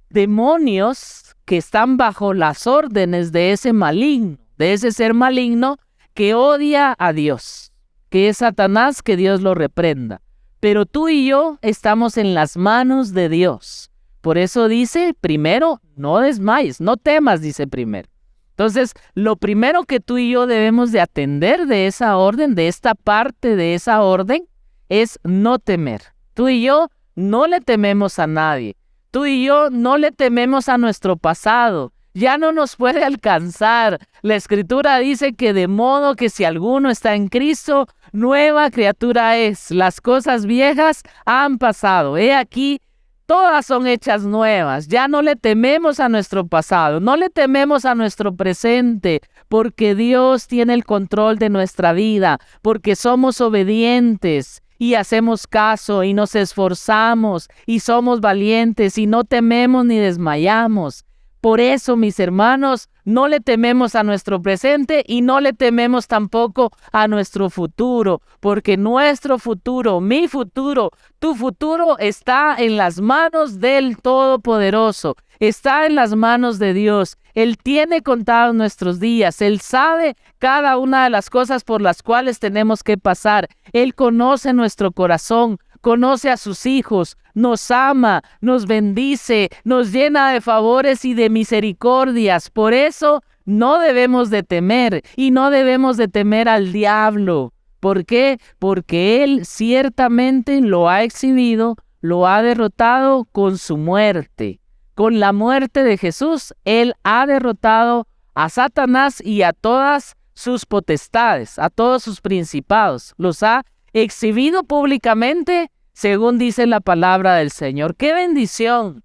demonios que están bajo las órdenes de ese maligno, de ese ser maligno que odia a Dios, que es Satanás, que Dios lo reprenda. Pero tú y yo estamos en las manos de Dios. Por eso dice, primero, no desmayes, no temas, dice primero. Entonces, lo primero que tú y yo debemos de atender de esa orden, de esta parte de esa orden, es no temer. Tú y yo no le tememos a nadie. Tú y yo no le tememos a nuestro pasado. Ya no nos puede alcanzar. La Escritura dice que de modo que si alguno está en Cristo, nueva criatura es. Las cosas viejas han pasado. He aquí, todas son hechas nuevas. Ya no le tememos a nuestro pasado, no le tememos a nuestro presente, porque Dios tiene el control de nuestra vida, porque somos obedientes y hacemos caso y nos esforzamos y somos valientes y no tememos ni desmayamos. Por eso, mis hermanos, no le tememos a nuestro presente y no le tememos tampoco a nuestro futuro, porque nuestro futuro, mi futuro, tu futuro está en las manos del Todopoderoso. está en las manos de Dios. Él tiene contados nuestros días. Él sabe cada una de las cosas por las cuales tenemos que pasar. Él conoce nuestro corazón, conoce a sus hijos, nos ama, nos bendice, nos llena de favores y de misericordias. Por eso no debemos de temer y no debemos de temer al diablo. ¿Por qué? Porque Él ciertamente lo ha exhibido, lo ha derrotado con su muerte. Con la muerte de Jesús, Él ha derrotado a Satanás y a todas sus potestades, a todos sus principados. Los ha exhibido públicamente, según dice la palabra del Señor. ¡Qué bendición!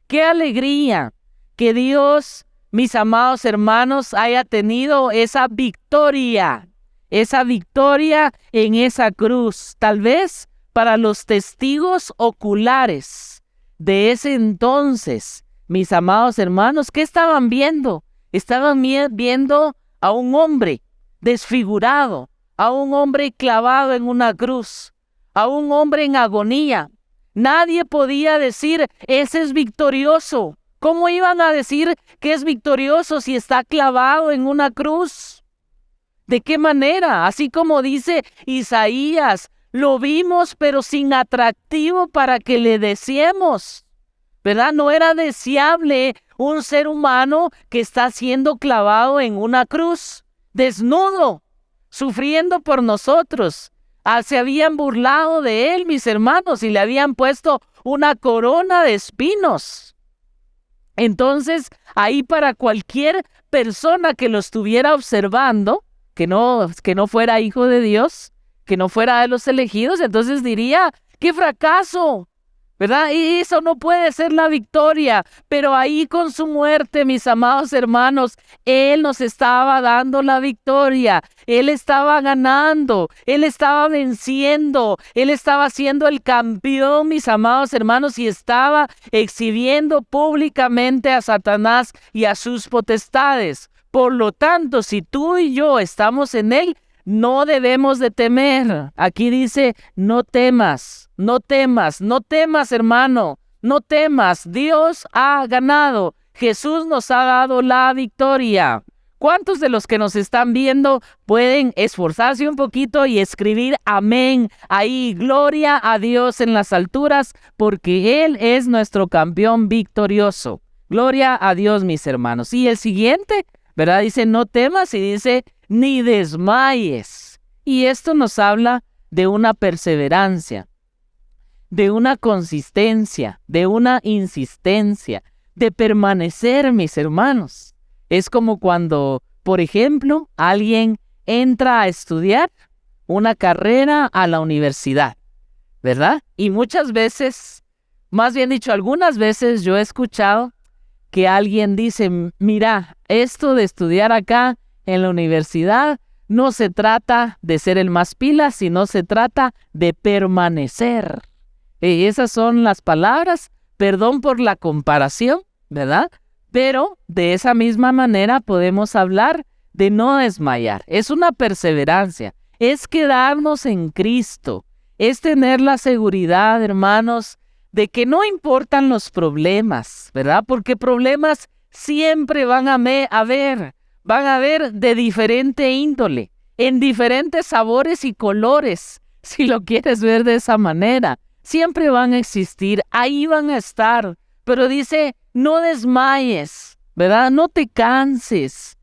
¡Qué alegría! Que Dios, mis amados hermanos, haya tenido esa victoria en esa cruz. Tal vez para los testigos oculares de ese entonces, mis amados hermanos, ¿qué estaban viendo? Estaban viendo a un hombre desfigurado, a un hombre clavado en una cruz, a un hombre en agonía. Nadie podía decir, ese es victorioso. ¿Cómo iban a decir que es victorioso si está clavado en una cruz? ¿De qué manera? Así como dice Isaías, lo vimos pero sin atractivo para que le deseemos, ¿verdad? No era deseable un ser humano que está siendo clavado en una cruz, desnudo, sufriendo por nosotros. Se habían burlado de él, mis hermanos, y le habían puesto una corona de espinos. Entonces, ahí para cualquier persona que lo estuviera observando, que no fuera hijo de Dios, que no fuera de los elegidos, entonces diría, ¡qué fracaso! ¿Verdad? Y eso no puede ser la victoria, pero ahí con su muerte, mis amados hermanos, Él nos estaba dando la victoria, Él estaba ganando, Él estaba venciendo, Él estaba siendo el campeón, mis amados hermanos, y estaba exhibiendo públicamente a Satanás y a sus potestades. Por lo tanto, si tú y yo estamos en Él, no debemos de temer. Aquí dice, no temas, no temas, no temas, hermano, no temas. Dios ha ganado. Jesús nos ha dado la victoria. ¿Cuántos de los que nos están viendo pueden esforzarse un poquito y escribir amén? Ahí, gloria a Dios en las alturas, porque Él es nuestro campeón victorioso. Gloria a Dios, mis hermanos. Y el siguiente, ¿verdad? Dice, no temas, y dice, ni desmayes. Y esto nos habla de una perseverancia, de una consistencia, de una insistencia, de permanecer, mis hermanos. Es como cuando, por ejemplo, alguien entra a estudiar una carrera a la universidad, ¿verdad? Y muchas veces, más bien dicho, algunas veces yo he escuchado que alguien dice, mira, esto de estudiar acá en la universidad no se trata de ser el más pila, sino se trata de permanecer. Y esas son las palabras, perdón por la comparación, ¿verdad? Pero de esa misma manera podemos hablar de no desmayar. Es una perseverancia, es quedarnos en Cristo, es tener la seguridad, hermanos, de que no importan los problemas, ¿verdad? Porque problemas siempre van a haber de diferente índole, en diferentes sabores y colores, si lo quieres ver de esa manera. Siempre van a existir, ahí van a estar, pero dice, no desmayes, ¿verdad? No te canses,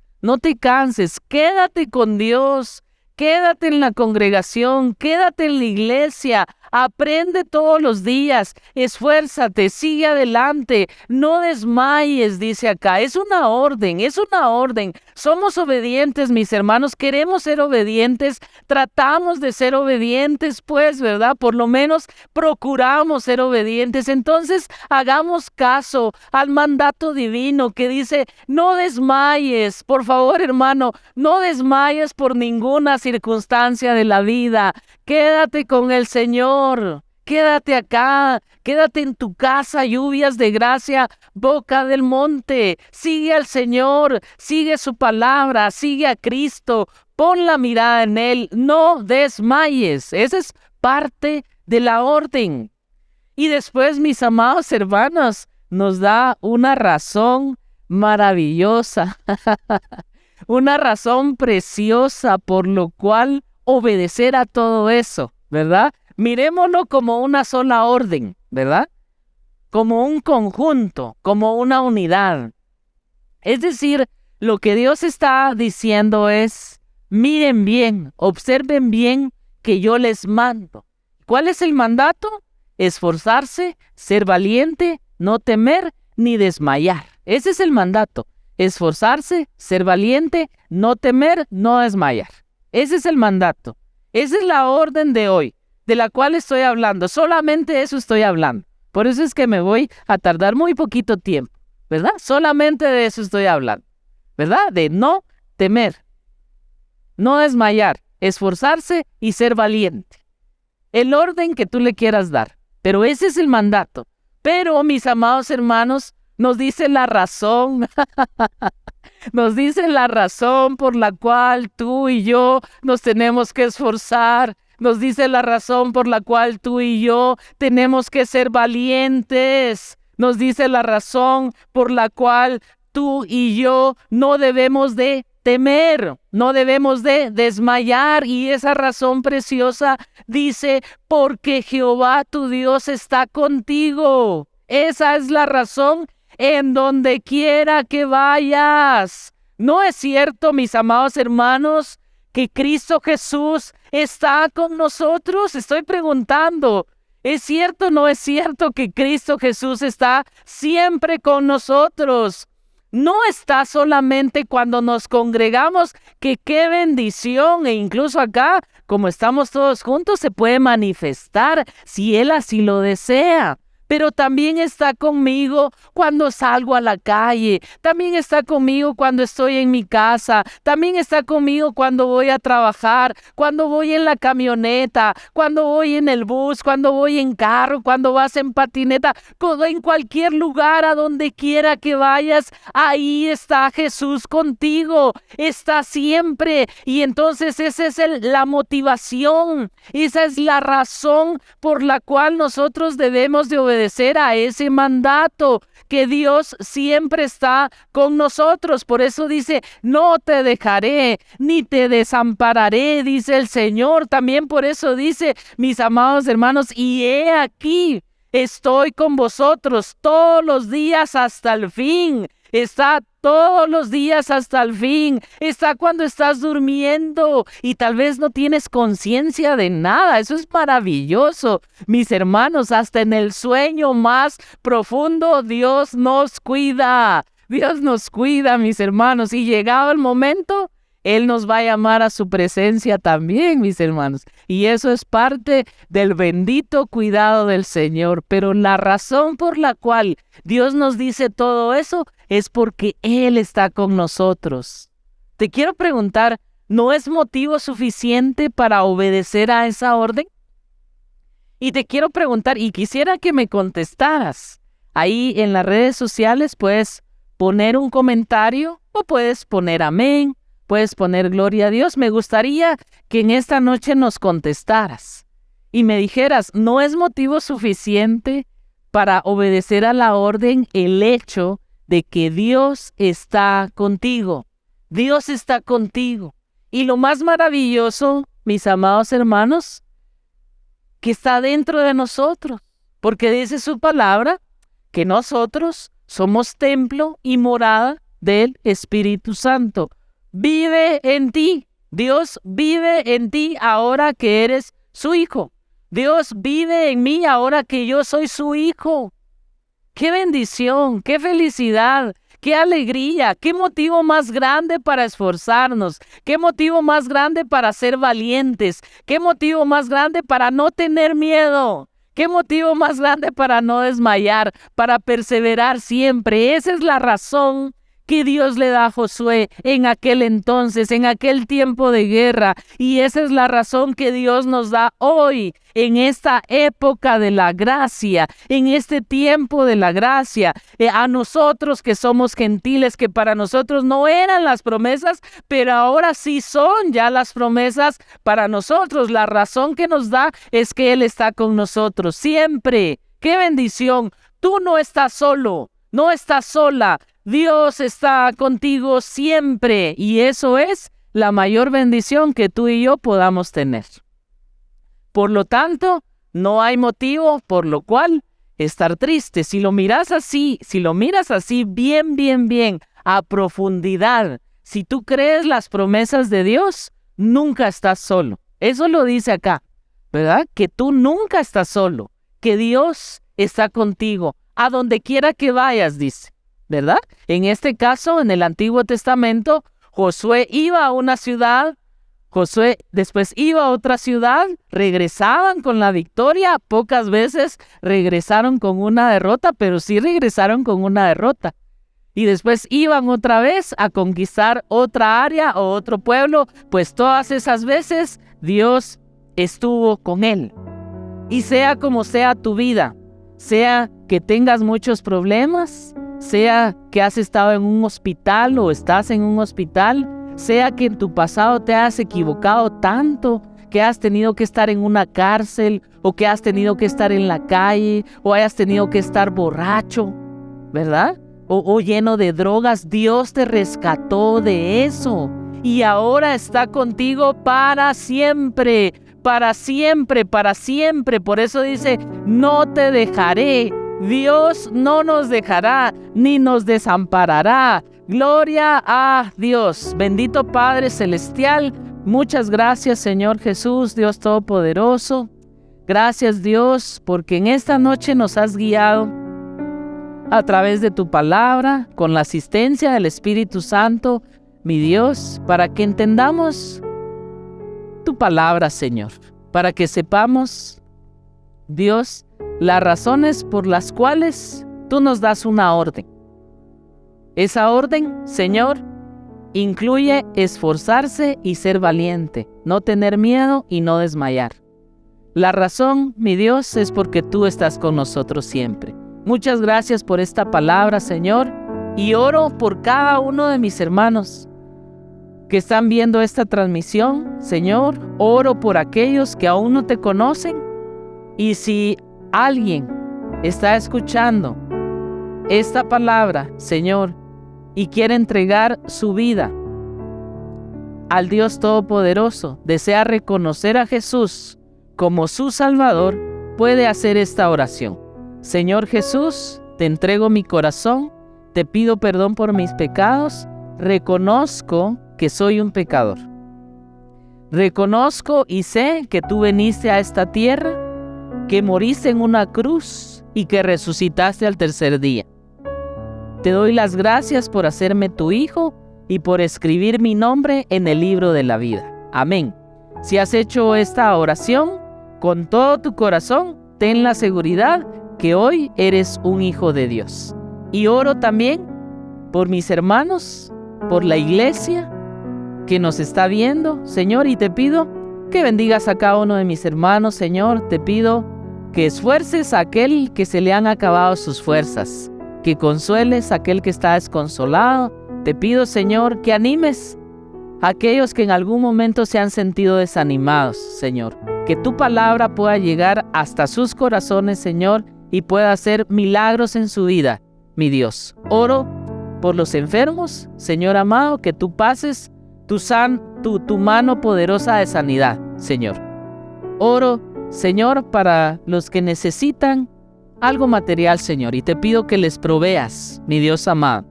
quédate con Dios, quédate en la congregación, quédate en la iglesia, aprende todos los días, esfuérzate, sigue adelante, no desmayes, dice acá. Es una orden. Somos obedientes, mis hermanos, queremos ser obedientes, tratamos de ser obedientes, pues, ¿verdad? Por lo menos procuramos ser obedientes. Entonces, hagamos caso al mandato divino que dice, no desmayes, por favor, hermano, no desmayes por ninguna circunstancia de la vida. Quédate con el Señor, quédate acá, quédate en tu casa, lluvias de gracia, boca del monte. Sigue al Señor, sigue su palabra, sigue a Cristo, pon la mirada en Él, no desmayes. Esa es parte de la orden. Y después, mis amados hermanos, nos da una razón maravillosa, una razón preciosa por lo cual obedecer a todo eso, ¿verdad? Mirémoslo como una sola orden, ¿verdad? Como un conjunto, como una unidad. Es decir, lo que Dios está diciendo es, miren bien, observen bien que yo les mando. ¿Cuál es el mandato? Esforzarse, ser valiente, no temer ni desmayar. Ese es el mandato. Esforzarse, ser valiente, no temer, no desmayar. Ese es el mandato. Esa es la orden de hoy, de la cual estoy hablando. Solamente eso estoy hablando. Por eso es que me voy a tardar muy poquito tiempo, ¿verdad? Solamente de eso estoy hablando, ¿verdad? De no temer, no desmayar, esforzarse y ser valiente. El orden que tú le quieras dar. Pero ese es el mandato. Pero, mis amados hermanos, nos dice la razón, nos dice la razón por la cual tú y yo nos tenemos que esforzar. Nos dice la razón por la cual tú y yo tenemos que ser valientes. Nos dice la razón por la cual tú y yo no debemos de temer, no debemos de desmayar. Y esa razón preciosa dice, porque Jehová tu Dios está contigo. Esa es la razón en donde quiera que vayas. ¿No es cierto, mis amados hermanos, que Cristo Jesús está con nosotros? Estoy preguntando, ¿es cierto o no es cierto que Cristo Jesús está siempre con nosotros? No está solamente cuando nos congregamos, que qué bendición, e incluso acá, como estamos todos juntos, se puede manifestar si Él así lo desea. Pero también está conmigo cuando salgo a la calle, también está conmigo cuando estoy en mi casa, también está conmigo cuando voy a trabajar, cuando voy en la camioneta, cuando voy en el bus, cuando voy en carro, cuando vas en patineta, en cualquier lugar, a donde quiera que vayas, ahí está Jesús contigo, está siempre. Y entonces esa es la motivación, esa es la razón por la cual nosotros debemos de obedecer a ese mandato, que Dios siempre está con nosotros. Por eso dice, no te dejaré ni te desampararé, dice el Señor. También por eso dice, mis amados hermanos, y he aquí, estoy con vosotros todos los días hasta el fin. Está todos los días hasta el fin. Está cuando estás durmiendo y tal vez no tienes conciencia de nada. Eso es maravilloso, mis hermanos. Hasta en el sueño más profundo Dios nos cuida. Dios nos cuida, mis hermanos. Y llegado el momento, Él nos va a llamar a su presencia también, mis hermanos. Y eso es parte del bendito cuidado del Señor. Pero la razón por la cual Dios nos dice todo eso es porque Él está con nosotros. Te quiero preguntar, ¿no es motivo suficiente para obedecer a esa orden? Y te quiero preguntar, y quisiera que me contestaras. Ahí en las redes sociales puedes poner un comentario o puedes poner amén. Puedes poner gloria a Dios. Me gustaría que en esta noche nos contestaras y me dijeras, ¿no es motivo suficiente para obedecer a la orden el hecho de que Dios está contigo? Dios está contigo. Y lo más maravilloso, mis amados hermanos, que está dentro de nosotros, porque dice su palabra que nosotros somos templo y morada del Espíritu Santo. Vive en ti. Dios vive en ti ahora que eres su hijo. Dios vive en mí ahora que yo soy su hijo. ¡Qué bendición! ¡Qué felicidad! ¡Qué alegría! ¡Qué motivo más grande para esforzarnos! ¡Qué motivo más grande para ser valientes! ¡Qué motivo más grande para no tener miedo! ¡Qué motivo más grande para no desmayar, para perseverar siempre! Esa es la razón que Dios le da a Josué en aquel entonces, en aquel tiempo de guerra. Y esa es la razón que Dios nos da hoy, en esta época de la gracia, en este tiempo de la gracia, a nosotros que somos gentiles, que para nosotros no eran las promesas, pero ahora sí son ya las promesas para nosotros. La razón que nos da es que Él está con nosotros siempre. ¡Qué bendición! Tú no estás solo, no estás sola. Dios está contigo siempre y eso es la mayor bendición que tú y yo podamos tener. Por lo tanto, no hay motivo por lo cual estar triste. Si lo miras así bien, a profundidad, si tú crees las promesas de Dios, nunca estás solo. Eso lo dice acá, ¿verdad? Que tú nunca estás solo, que Dios está contigo, a donde quiera que vayas, dice, ¿verdad? En este caso, en el Antiguo Testamento, Josué iba a una ciudad, Josué después iba a otra ciudad, regresaban con la victoria, pocas veces regresaron con una derrota, pero sí regresaron con una derrota. Y después iban otra vez a conquistar otra área o otro pueblo, pues todas esas veces Dios estuvo con él. Y sea como sea tu vida, sea que tengas muchos problemas, sea que has estado en un hospital o estás en un hospital, sea que en tu pasado te has equivocado tanto, que has tenido que estar en una cárcel o que has tenido que estar en la calle o hayas tenido que estar borracho, ¿verdad? O lleno de drogas, Dios te rescató de eso y ahora está contigo para siempre, para siempre, para siempre. Por eso dice, no te dejaré. Dios no nos dejará ni nos desamparará. Gloria a Dios. Bendito Padre Celestial. Muchas gracias, Señor Jesús, Dios Todopoderoso. Gracias, Dios, porque en esta noche nos has guiado a través de tu palabra, con la asistencia del Espíritu Santo, mi Dios, para que entendamos tu palabra, Señor, para que sepamos, Dios, las razones por las cuales tú nos das una orden. Esa orden, Señor, incluye esforzarse y ser valiente, no tener miedo y no desmayar. La razón, mi Dios, es porque tú estás con nosotros siempre. Muchas gracias por esta palabra, Señor, y oro por cada uno de mis hermanos que están viendo esta transmisión. Señor, oro por aquellos que aún no te conocen, y si alguien está escuchando esta palabra, Señor, y quiere entregar su vida al Dios Todopoderoso, desea reconocer a Jesús como su Salvador, puede hacer esta oración. Señor Jesús, te entrego mi corazón, te pido perdón por mis pecados, reconozco que soy un pecador. Reconozco y sé que tú viniste a esta tierra, que moriste en una cruz y que resucitaste al tercer día. Te doy las gracias por hacerme tu hijo y por escribir mi nombre en el libro de la vida. Amén. Si has hecho esta oración con todo tu corazón, ten la seguridad que hoy eres un hijo de Dios. Y oro también por mis hermanos, por la iglesia que nos está viendo, Señor, y te pido que bendigas a cada uno de mis hermanos, Señor. Te pido que esfuerces a aquel que se le han acabado sus fuerzas, que consueles a aquel que está desconsolado. Te pido, Señor, que animes a aquellos que en algún momento se han sentido desanimados, Señor. Que tu palabra pueda llegar hasta sus corazones, Señor, y pueda hacer milagros en su vida, mi Dios. Oro por los enfermos, Señor amado, que tú pases tu mano poderosa de sanidad, Señor. Oro, Señor, para los que necesitan algo material, Señor, y te pido que les proveas, mi Dios amado.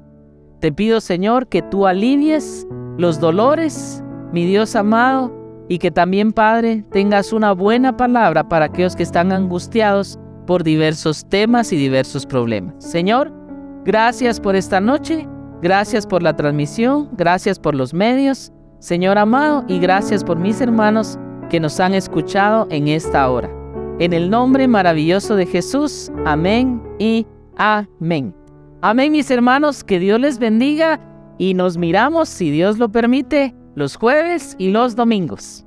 Te pido, Señor, que tú alivies los dolores, mi Dios amado, y que también, Padre, tengas una buena palabra para aquellos que están angustiados por diversos temas y diversos problemas. Señor, gracias por esta noche, gracias por la transmisión, gracias por los medios, Señor amado, y gracias por mis hermanos que nos han escuchado en esta hora. En el nombre maravilloso de Jesús, amén y amén. Amén, mis hermanos, que Dios les bendiga y nos miramos, si Dios lo permite, los jueves y los domingos.